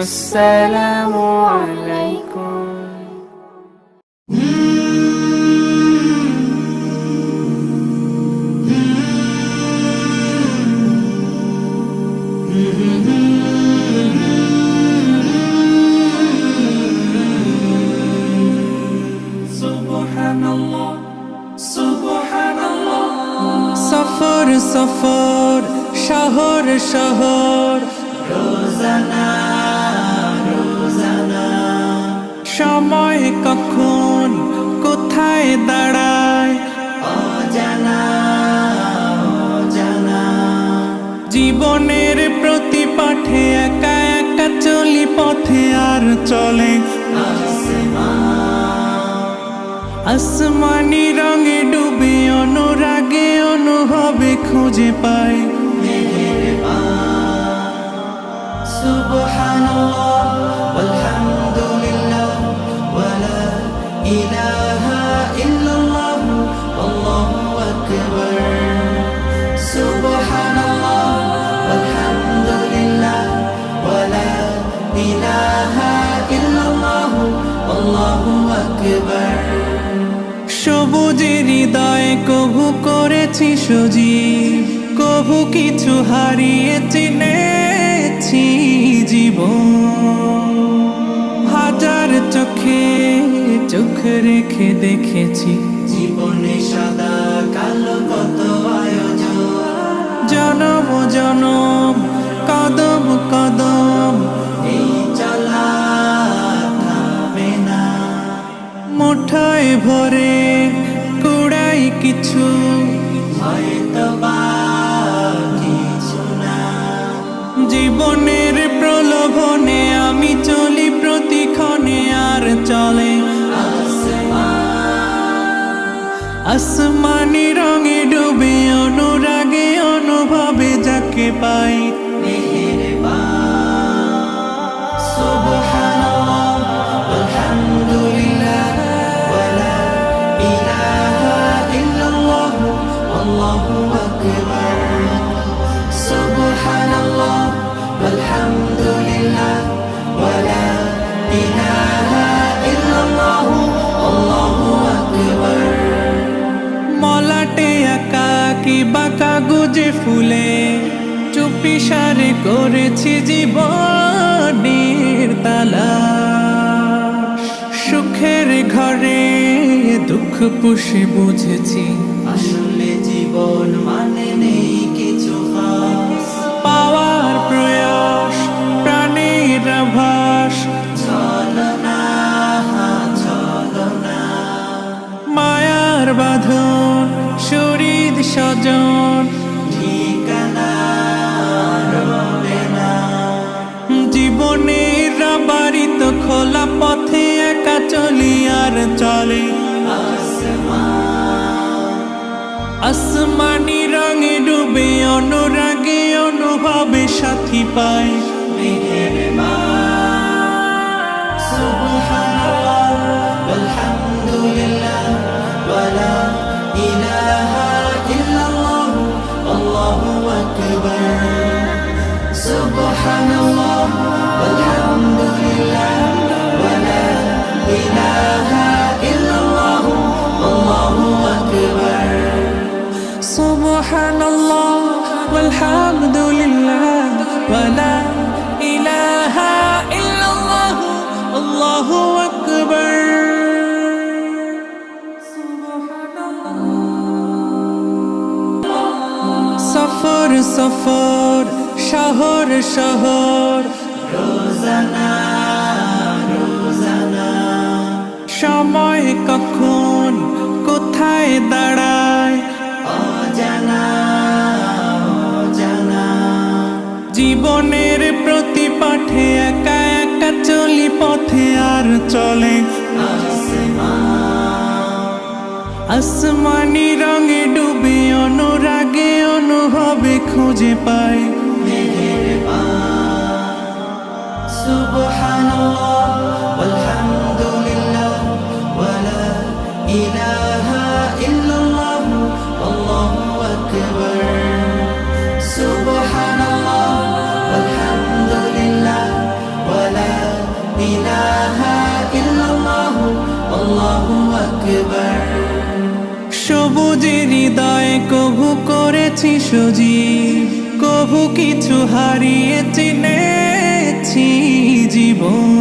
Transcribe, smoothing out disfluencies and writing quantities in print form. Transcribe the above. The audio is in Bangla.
আসসালামু আলাইকুম। সুবহানাল্লাহ সুবহানাল্লাহ। সফর সফর শহর শহর, রোজানা রোজানা, সময় কখন কোথায় দাঁড়ায় অজানা অজানা। জীবনের প্রতি পাঠে একা একা চলি পথে আর চলে আসমানি রঙে ডুবে অনুরাগে অনুভবে খুঁজে পাই সুবহানাল্লাহ ওয়ালহামদুলিল্লাহ ওয়ালা ইলাহা ইল্লাল্লাহ আল্লাহু আকবার। সুবহানাল্লাহ ওয়ালহামদুলিল্লাহ ওয়ালা ইলাহা ইল্লাল্লাহ আল্লাহু আকবার। সবুজের হৃদয় কভু করেছি সজীব, কভু কিছু হারিয়ে চিনেছি জীবন। হাজার চোখে চোখ রেখে দেখেছি জীবনে সাদা কালো কত আয়োজন। জনম জনম কদম কদম এই চলা থামে না। মুঠায় ভরে কুড়াই কিছু হয়তো বা কিছু না। জীবনের প্রলোভনে আমি চলি প্রতিক্ষণে আর চলে আসমানি রঙে ডুবে অনুরাগে অনুভবে যাকে পাই সুবহানাল্লাহ ওয়ালহামদুলিল্লাহ ওয়ালা ইলাহা ইল্লাল্লাহ আল্লাহু আকবার। সুবহানাল্লাহ ওয়ালহামদুলিল্লাহ ওয়ালা ইলাহা ইল্লাল্লাহ আল্লাহু আকবার। মলাটে একাকী বাঁকা গুজে ফুলে চুপি সারে করেছি জীবনের তালাশ। সুখের ঘরে দুঃখ পুষে বুঝেছি আসলে জীবন মানে নেই কিছু খাস। পাওয়ার প্রয়াস প্রাণের আভাস ছলনা ছলনা। মায়ার বাঁধন শরীর স্বজন ঠিকানা রবে না। জীবনের বাড়িত খোলা পথে একা চলি আর চলে আসমানি রঙে ডুবে অনুরাগে অনুভবে সাথী পাই সুবহানাল্লাহ ওয়ালহামদুলিল্লাহ ওয়ালা ইলাহা ইল্লাল্লাহ আল্লাহু আকবার। সুবহানাল্লাহ ওয়ালহামদুলিল্লাহ ওয়ালা ইলাহা ইল্লাল্লাহ আল্লাহু আকবার। সুবহানাল্লাহ ওয়ালহামদুলিল্লাহ ওয়ালা ইলাহা ইল্লাল্লাহ আল্লাহু আকবার। সফর সফর শহর শহর, রোজানা রোজানা, সময় কখন কোথায় দাঁড়ায় অজানা অজানা। জীবনের প্রতি পাঠে একা একা চলি পথে আর চলে আসমানি রঙে ডুবে অনুরাগে অনুভবে খুঁজে পাই সুবহানাল্লাহ ওয়ালহামদুলিল্লাহ ওয়ালা ইলাহা ইল্লাল্লাহ আল্লাহু আকবার। সুবহানাল্লাহ ওয়ালহামদুলিল্লাহ ওয়ালা ইলাহা ইল্লাল্লাহ আল্লাহু আকবার। সবুজের হৃদয়ে কভু করেছি সজীব, কভু কিছু হারিয়ে চিনেছি জীবন